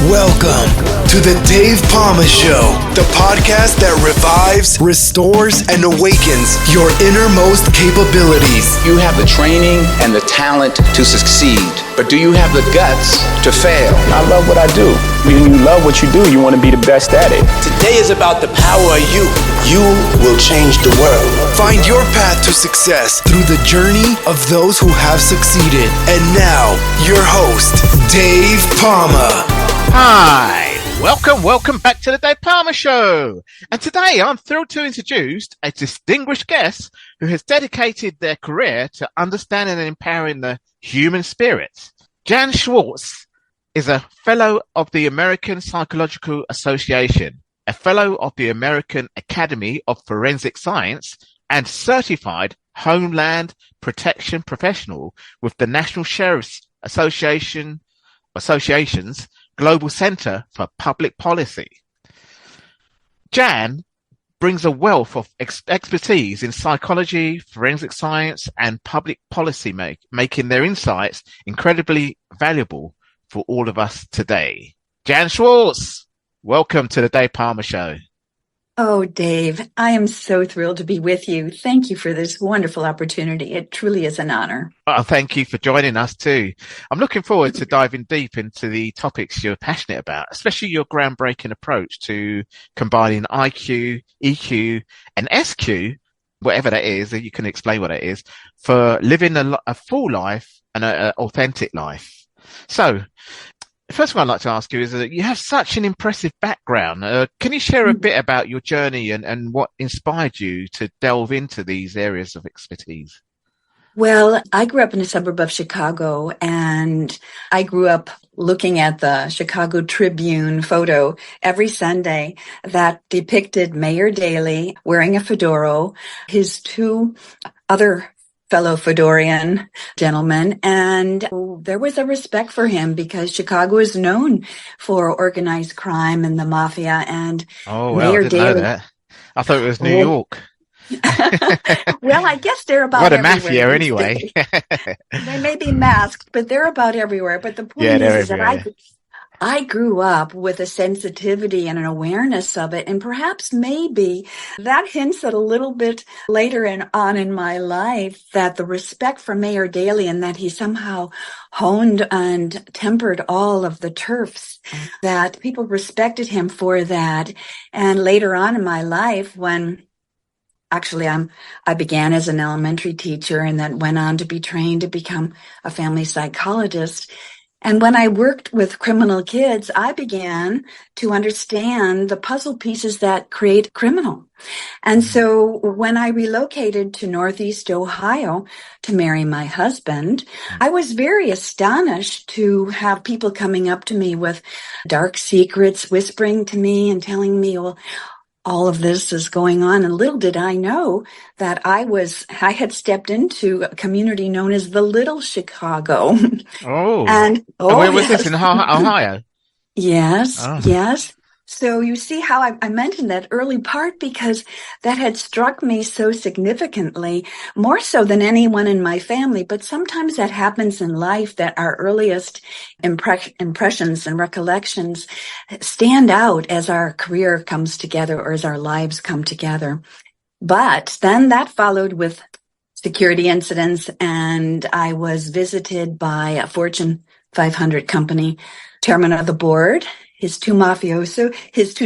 Welcome to the Dave Pamah Show, the podcast that revives, restores, and awakens your innermost capabilities. You have the training and the talent to succeed, but do you have the guts to fail? I love what I do. When you love what you do, you want to be the best at it. Today is about the power of you. You will change the world. Find your path to success through the journey of those who have succeeded. And now, your host, Dave Pamah. Hi, welcome back to the Dave Pamah Show. And today I'm thrilled to introduce a distinguished guest who has dedicated their career to understanding and empowering the human spirit. Jan Schwartz is a fellow of the American Psychological Association, a fellow of the American Academy of Forensic Science, and certified Homeland protection professional with the National Sheriff's Association's Global Center for Public Policy. Jan brings a wealth of expertise in psychology, forensic science, and public policy making their insights incredibly valuable for all of us today. Jan Schwartz, welcome to the Dave Pamah Show. Oh, Dave, I am so thrilled to be with you. Thank you for this wonderful opportunity. It truly is an honor. Well, thank you for joining us too. I'm looking forward to diving deep into the topics you're passionate about, especially your groundbreaking approach to combining IQ, EQ, and SQ, whatever that is, you can explain what it is, for living a full life and an authentic life. So, the first one I'd like to ask you is that you have such an impressive background. Can you share a bit about your journey and what inspired you to delve into these areas of expertise? Well, I grew up in a suburb of Chicago, and I grew up looking at the Chicago Tribune photo every Sunday that depicted Mayor Daley wearing a fedora, his two other fellow Fedorian gentleman, and there was a respect for him because Chicago is known for organized crime and the mafia. And Mayor Daley, know that. I thought it was New York. Well, I guess they're about what a everywhere. Mafia anyway. They may be masked, but they're about everywhere. But the point is that I grew up with a sensitivity and an awareness of it, and perhaps maybe that hints at a little bit later on in my life that the respect for Mayor Daley and that he somehow honed and tempered all of the turfs, that people respected him for that. And later on in my life, when actually I began as an elementary teacher and then went on to be trained to become a family psychologist. And when I worked with criminal kids, I began to understand the puzzle pieces that create criminal. And so when I relocated to Northeast Ohio to marry my husband, I was very astonished to have people coming up to me with dark secrets, whispering to me and telling me, well, all of this is going on. And little did I know that I had stepped into a community known as the Little Chicago. Oh. And where was this, in Ohio? Yes, yes. So you see how I mentioned that early part because that had struck me so significantly, more so than anyone in my family. But sometimes that happens in life, that our earliest impressions and recollections stand out as our career comes together or as our lives come together. But then that followed with security incidents, and I was visited by a Fortune 500 company, chairman of the board, his two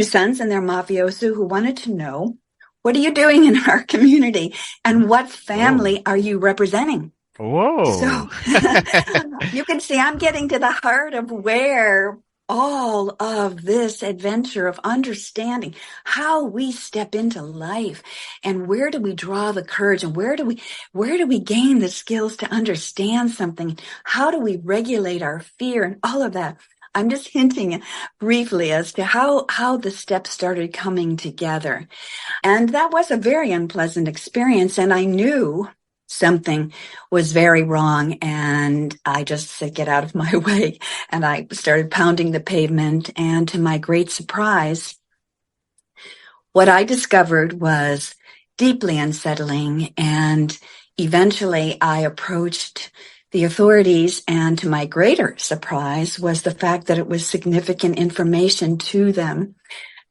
sons and their mafioso, who wanted to know, what are you doing in our community and what family are you representing? Whoa. So you can see I'm getting to the heart of where all of this adventure of understanding how we step into life and where do we draw the courage and where do we gain the skills to understand something? How do we regulate our fear and all of that? I'm just hinting briefly as to how the steps started coming together. And that was a very unpleasant experience. And I knew something was very wrong. And I just said, get out of my way. And I started pounding the pavement. And to my great surprise, what I discovered was deeply unsettling. And eventually I approached the authorities, and to my greater surprise was the fact that it was significant information to them.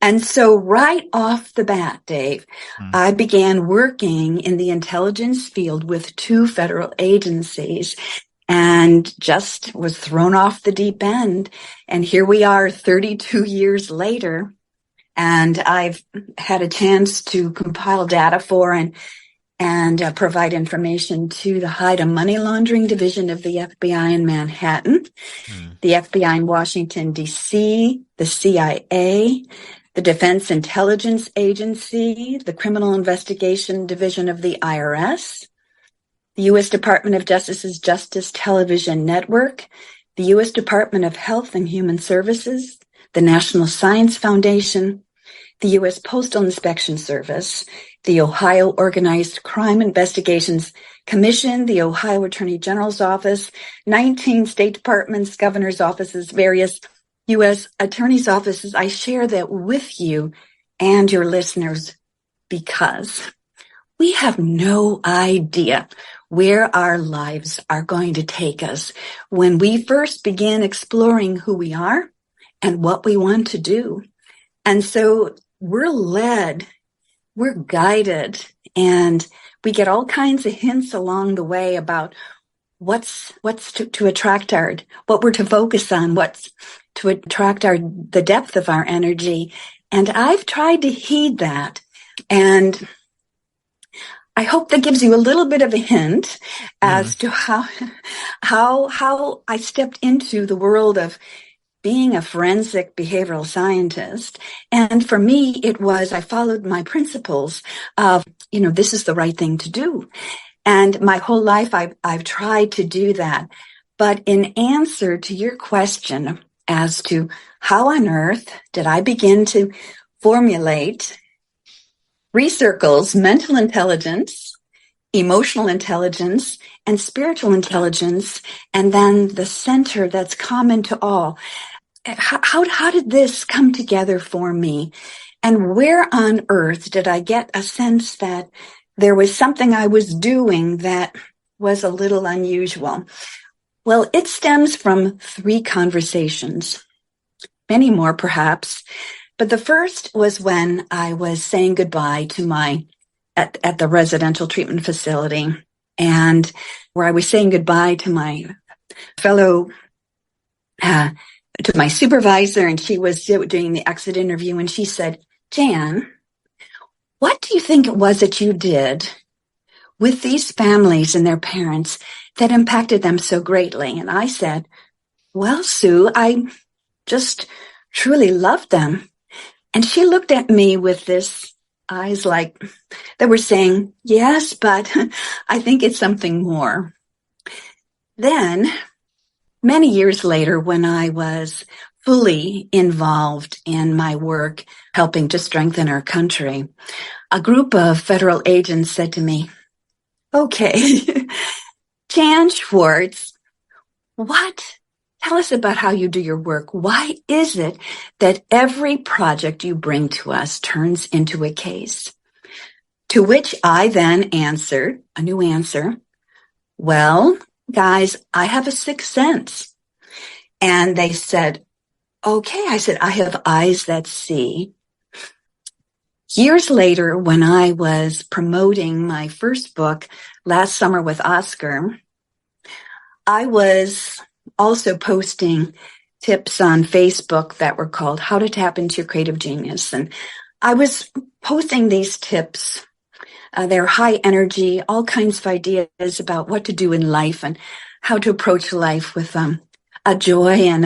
And so right off the bat, Dave, I began working in the intelligence field with 2 federal agencies and just was thrown off the deep end. And here we are 32 years later, and I've had a chance to compile data for and provide information to the Hide Money Laundering Division of the FBI in Manhattan, the FBI in Washington, D.C., the CIA, the Defense Intelligence Agency, the Criminal Investigation Division of the IRS, the U.S. Department of Justice's Justice Television Network, the U.S. Department of Health and Human Services, the National Science Foundation, the U.S. Postal Inspection Service, the Ohio Organized Crime Investigations Commission, the Ohio Attorney General's Office, 19 state departments, governor's offices, various U.S. attorney's offices. I share that with you and your listeners because we have no idea where our lives are going to take us when we first begin exploring who we are and what we want to do. And so we're led, we're guided, and we get all kinds of hints along the way about what's to attract what we're to focus on, what's to attract the depth of our energy. And I've tried to heed that. And I hope that gives you a little bit of a hint as to how I stepped into the world of being a forensic behavioral scientist. And for me, I followed my principles of, this is the right thing to do. And my whole life, I've tried to do that. But in answer to your question as to how on earth did I begin to formulate 3 circles: mental intelligence, emotional intelligence, and spiritual intelligence, and then the center that's common to all. How did this come together for me? And where on earth did I get a sense that there was something I was doing that was a little unusual? Well, it stems from 3 conversations, many more perhaps. But the first was when I was saying goodbye to at the residential treatment facility, and where I was saying goodbye to my fellow, to my supervisor, and she was doing the exit interview, and she said, "Jan, what do you think it was that you did with these families and their parents that impacted them so greatly?" And I said, "Well, Sue, I just truly loved them." And she looked at me with this eyes like that were saying, "Yes, but I think it's something more." Then, many years later, when I was fully involved in my work helping to strengthen our country, a group of federal agents said to me, "Okay, Jan Schwartz, tell us about how you do your work. Why is it that every project you bring to us turns into a case?" To which I then answered, a new answer, "Well, guys, I have a sixth sense." And they said, "Okay." I said, "I have eyes that see." Years later, when I was promoting my first book, Last Summer with Oscar, I was also posting tips on Facebook that were called How to Tap into Your Creative Genius. And I was posting these tips. They're high energy, all kinds of ideas about what to do in life and how to approach life with a joy and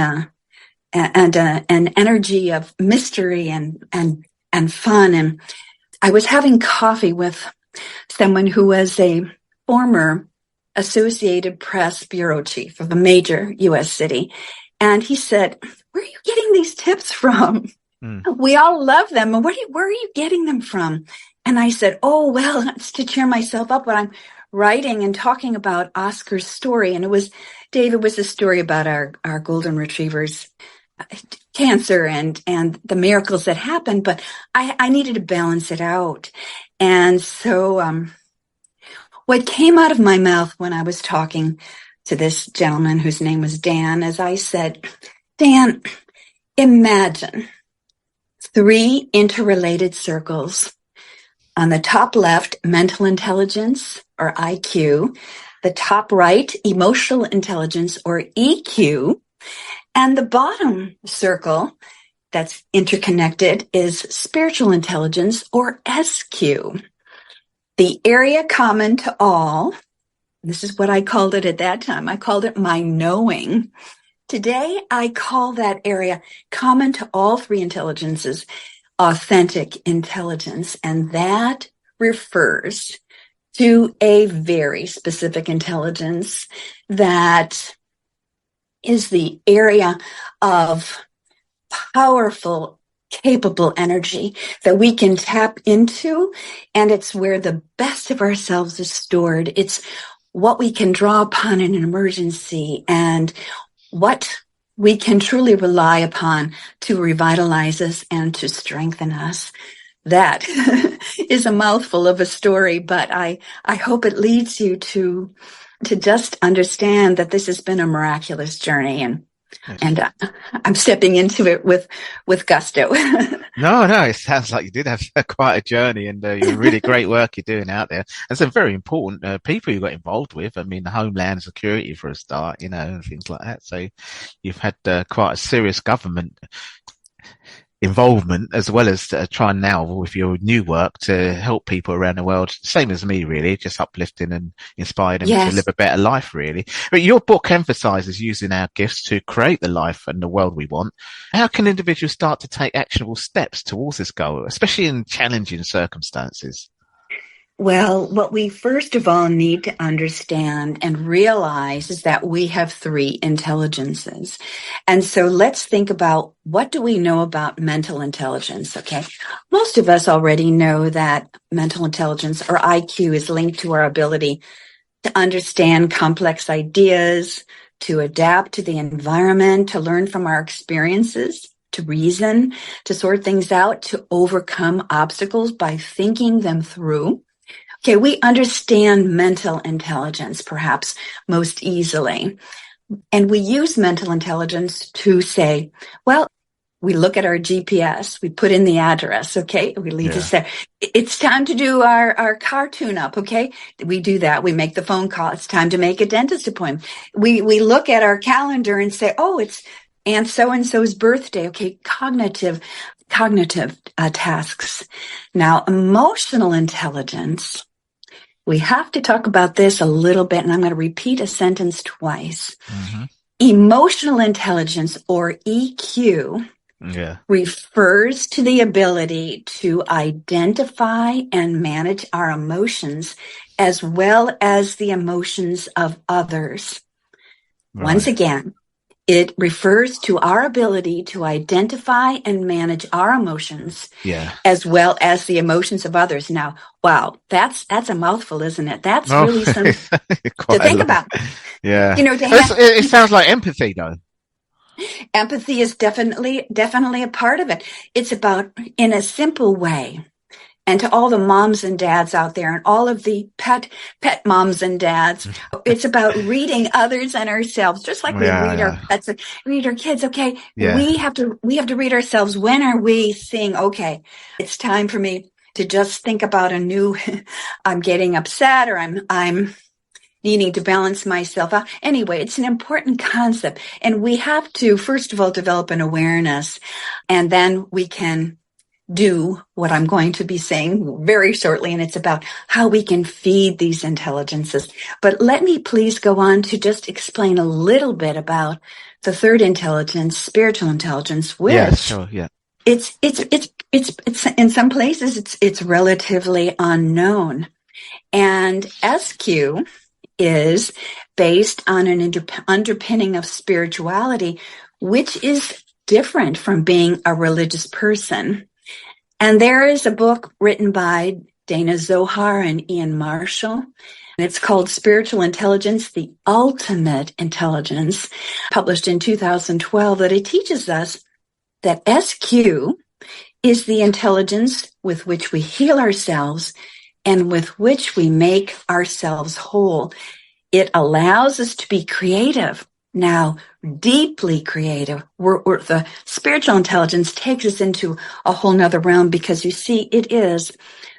an energy of mystery and fun. And I was having coffee with someone who was a former Associated Press bureau chief of a major U.S. city. And he said, "Where are you getting these tips from? We all love them. And where are you getting them from?" And I said, "Oh, well, it's to cheer myself up when I'm writing and talking about Oscar's story." And it was a story about our golden retriever's cancer and the miracles that happened. But I needed to balance it out. And so, what came out of my mouth when I was talking to this gentleman whose name was Dan, as I said, Dan, imagine 3 interrelated circles. On the top left, mental intelligence, or IQ. The top right, emotional intelligence, or EQ. And the bottom circle that's interconnected is spiritual intelligence, or SQ. The area common to all, this is what I called it at that time, I called it my knowing. Today, I call that area common to all 3 intelligences, authentic intelligence, and that refers to a very specific intelligence that is the area of powerful, capable energy that we can tap into, and it's where the best of ourselves is stored. It's what we can draw upon in an emergency and what we can truly rely upon to revitalize us and to strengthen us. That is a mouthful of a story, but I hope it leads you to just understand that this has been a miraculous journey, and I'm stepping into it with gusto. No, it sounds like you did have quite a journey, and you're really great work you're doing out there. And some very important people you got involved with. I mean, the Homeland security for a start, and things like that. So you've had quite a serious government involvement, as well as trying now with your new work to help people around the world, same as me, really, just uplifting and inspiring them to live a better life, really. But your book emphasizes using our gifts to create the life and the world we want. How can individuals start to take actionable steps towards this goal, especially in challenging circumstances? Well, what we first of all need to understand and realize is that we have 3 intelligences. And so let's think about, what do we know about mental intelligence? Okay. Most of us already know that mental intelligence, or IQ, is linked to our ability to understand complex ideas, to adapt to the environment, to learn from our experiences, to reason, to sort things out, to overcome obstacles by thinking them through. Okay, we understand mental intelligence perhaps most easily. And we use mental intelligence to say, well, we look at our GPS, we put in the address, okay? We lead us there. It's time to do our car tune-up, okay? We do that. We make the phone call. It's time to make a dentist appointment. We look at our calendar and say, oh, it's Aunt so-and-so's birthday, okay? Cognitive tasks. Now, emotional intelligence, we have to talk about this a little bit, and I'm going to repeat a sentence twice. Mm-hmm. Emotional intelligence, or EQ, refers to the ability to identify and manage our emotions as well as the emotions of others. Right. Once again, it refers to our ability to identify and manage our emotions as well as the emotions of others. Now, wow, that's a mouthful, isn't it? That's really something to think about. Yeah. It sounds like empathy, though. Empathy is definitely a part of it. It's about, in a simple way, and to all the moms and dads out there and all of the pet moms and dads, it's about reading others and ourselves, just like we read our pets, read our kids. Okay. Yeah. We have to read ourselves. When are we seeing, okay, it's time for me to just think about I'm getting upset, or I'm needing to balance myself out. Anyway, it's an important concept. And we have to, first of all, develop an awareness, and then we can do what I'm going to be saying very shortly, and it's about how we can feed these intelligences. But let me please go on to just explain a little bit about the 3rd intelligence, spiritual intelligence, which it's in some places it's relatively unknown. And SQ is based on an underpinning of spirituality, which is different from being a religious person. And there is a book written by Dana Zohar and Ian Marshall, and it's called Spiritual Intelligence, the Ultimate Intelligence, published in 2012, that it teaches us that SQ is the intelligence with which we heal ourselves and with which we make ourselves whole. It allows us to be creative. Now, deeply creative. The spiritual intelligence takes us into a whole nother realm, because you see, it is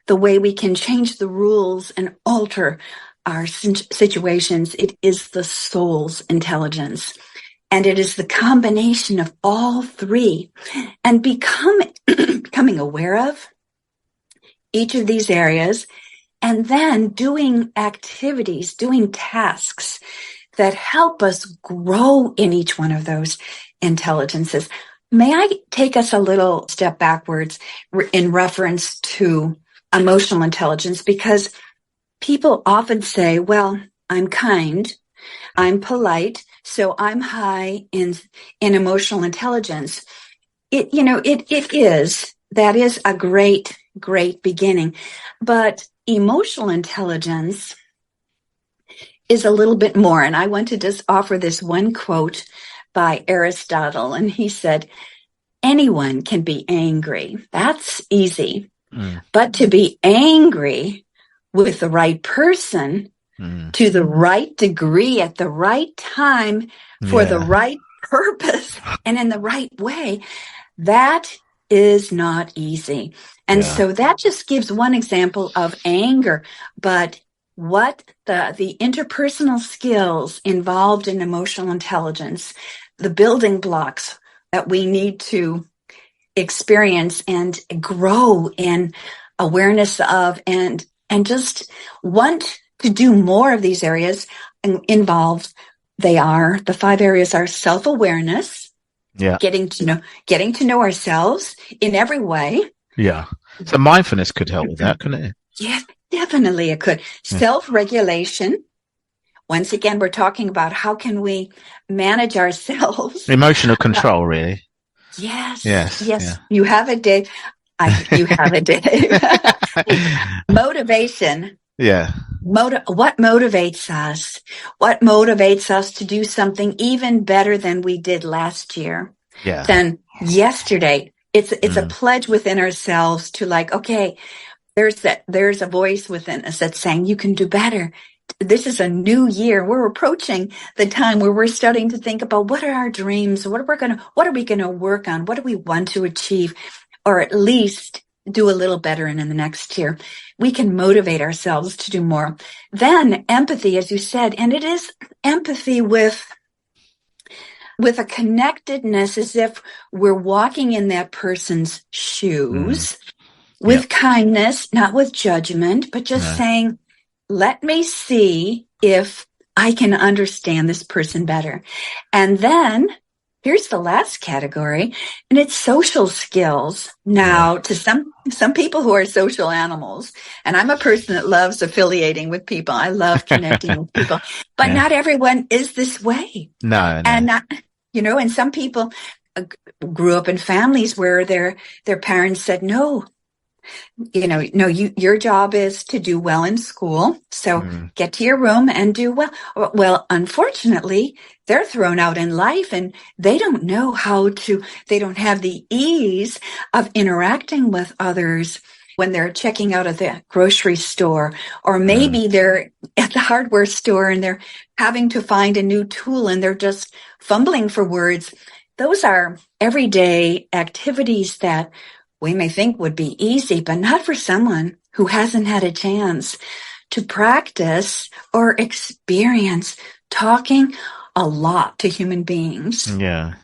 the way we can change the rules and alter our situations. It is the soul's intelligence. And it is the combination of all three, and becoming aware of each of these areas, and then doing activities, doing tasks that help us grow in each one of those intelligences. May I take us a little step backwards in reference to emotional intelligence? Because people often say, well, I'm kind, I'm polite, so I'm high in emotional intelligence. It is. That is a great beginning. But emotional intelligence is a little bit more. And I want to just offer this one quote by Aristotle. And he said, anyone can be angry. That's easy. But to be angry with the right person, to the right degree, at the right time, for the right purpose, and in the right way, that is not easy. And so that just gives one example of anger. But what the interpersonal skills involved in emotional intelligence, the building blocks that we need to experience and grow in awareness of, and just want to do more of these areas involved. The 5 areas are self-awareness, getting to know ourselves in every way. Yeah. So mindfulness could help with that, couldn't it? Yes, definitely it could. Self-regulation. Once again, we're talking about how can we manage ourselves. Emotional control, really. Yes. Yeah. You have it, Dave. You have it, Dave. Motivation. Yeah. What motivates us? What motivates us to do something even better than we did last year? Yeah. Than yesterday? It's a pledge within ourselves to, like, okay, there's a voice within us that's saying you can do better. This is a new year. We're approaching the time where we're starting to think about what are our dreams? What are we gonna work on? What do we want to achieve? Or at least do a little better in the next year. We can motivate ourselves to do more. Then empathy, as you said, and it is empathy with a connectedness, as if we're walking in that person's shoes, with kindness, not with judgment, but just saying, let me see if I can understand this person better. And then here's the last category, and it's social skills. Now, to some people who are social animals, and I'm a person that loves affiliating with people. I love connecting with people, but not everyone is this way. No. And and some people grew up in families where their parents said, no, your job is to do well in school. So get to your room and do well. Well, unfortunately, they're thrown out in life, and they don't know they don't have the ease of interacting with others when they're checking out at the grocery store, or maybe they're at the hardware store and they're having to find a new tool and they're just fumbling for words. Those are everyday activities that we may think would be easy, but not for someone who hasn't had a chance to practice or experience talking a lot to human beings. Yeah.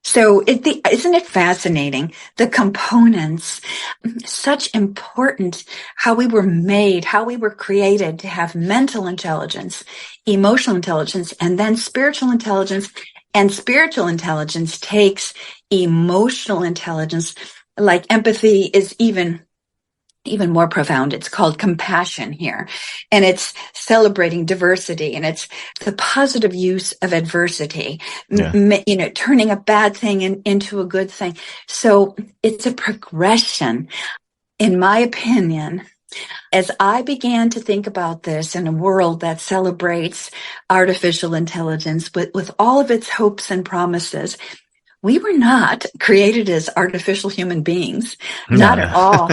So isn't it fascinating? The components, such important, how we were made, how we were created to have mental intelligence, emotional intelligence, and then spiritual intelligence. And spiritual intelligence takes emotional intelligence. Like empathy is even more profound. It's called compassion here. And it's celebrating diversity, and it's the positive use of adversity, turning a bad thing into a good thing. So it's a progression, in my opinion. As I began to think about this in a world that celebrates artificial intelligence with all of its hopes and promises, we were not created as artificial human beings. Not at all.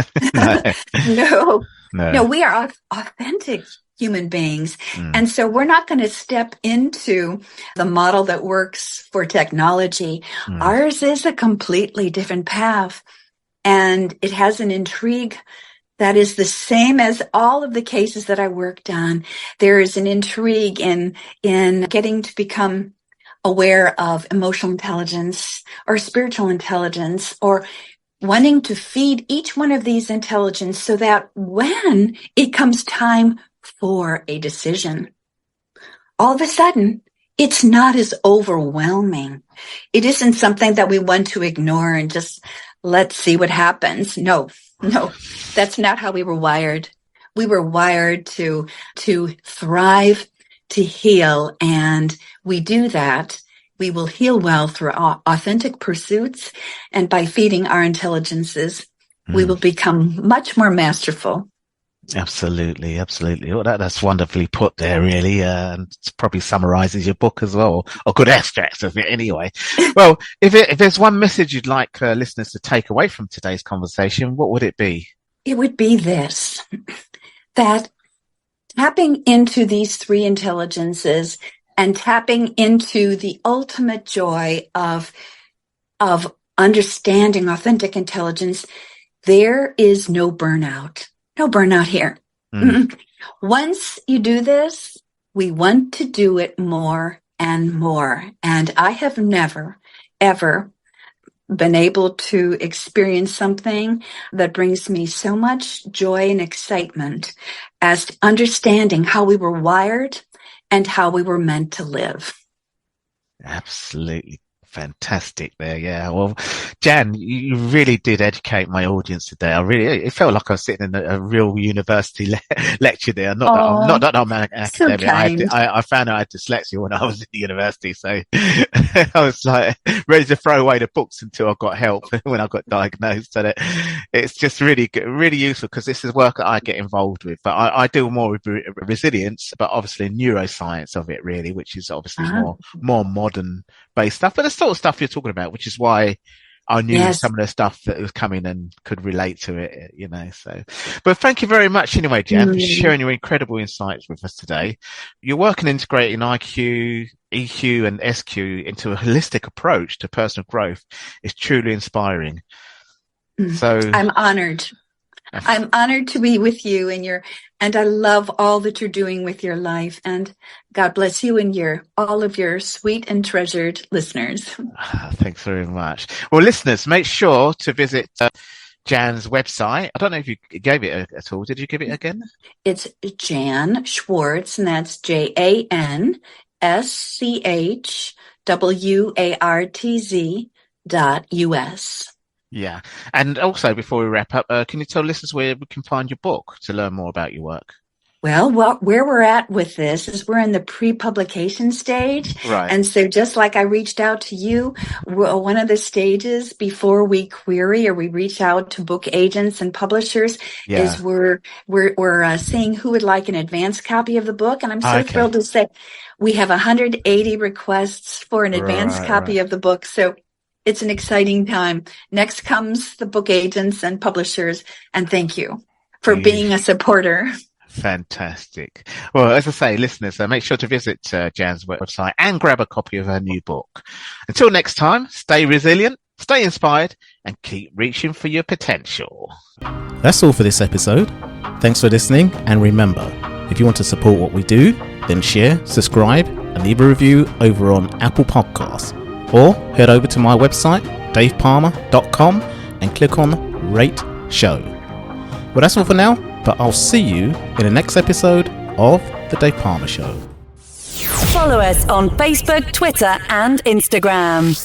No, we are authentic human beings. And so we're not going to step into the model that works for technology. Ours is a completely different path, and it has an intrigue that is the same as all of the cases that I worked on. There is an intrigue in getting to become aware of emotional intelligence or spiritual intelligence, or wanting to feed each one of these intelligence so that when it comes time for a decision, all of a sudden, it's not as overwhelming. It isn't something that we want to ignore and just let's see what happens. No, that's not how we were wired. We were wired to thrive, to heal, and we do that. We will heal well through authentic pursuits, and by feeding our intelligences, we will become much more masterful. Absolutely. Well, that's wonderfully put there, really, and it probably summarizes your book as well, or good extracts of it anyway. Well, if there's one message you'd like listeners to take away from today's conversation, what would it be? It would be this, that tapping into these three intelligences and tapping into the ultimate joy of understanding authentic intelligence, there is no burnout. No burnout here. Once you do this, we want to do it more and more. And I have never, ever been able to experience something that brings me so much joy and excitement as understanding how we were wired and how we were meant to live. Absolutely. Fantastic there. Yeah. Well, Jan, you really did educate my audience today. It felt like I was sitting in a real university lecture there. Not that I'm an academic. So I found out I had dyslexia when I was in the university. So I was like ready to throw away the books until I got help when I got diagnosed. So it's just really useful, because this is work that I get involved with, but I deal more with resilience, but obviously neuroscience of it really, which is obviously more modern based stuff. But the sort of stuff you're talking about, which is why I knew some of the stuff that was coming and could relate to it, so. But thank you very much anyway, Jan, for sharing your incredible insights with us today. Your work in integrating IQ, EQ and SQ into a holistic approach to personal growth is truly inspiring. So I'm honored. I'm honored to be with you and I love all that you're doing with your life, and God bless you and all of your sweet and treasured listeners. Thanks very much. Well, listeners, make sure to visit Jan's website. I don't know if you gave it at all. Did you give it again? It's Jan Schwartz, and that's JANSCHWARTZ.US. Yeah. And also, before we wrap up, can you tell listeners where we can find your book to learn more about your work? Well, where we're at with this is we're in the pre-publication stage. Right. And so just like I reached out to you, one of the stages before we query or we reach out to book agents and publishers is we're seeing who would like an advance copy of the book. And I'm so thrilled to say we have 180 requests for an advance copy of the book. So it's an exciting time. Next comes the book agents and publishers, and thank you for being a supporter. Fantastic. Well, as I say, listeners, make sure to visit Jan's website and grab a copy of her new book. Until next time, stay resilient, stay inspired, and keep reaching for your potential. That's all for this episode. Thanks for listening, and remember, if you want to support what we do, then share, subscribe, and leave a review over on Apple Podcasts. Or head over to my website, davepalmer.com, and click on Rate Show. Well, that's all for now, but I'll see you in the next episode of The Dave Pamah Show. Follow us on Facebook, Twitter, and Instagram.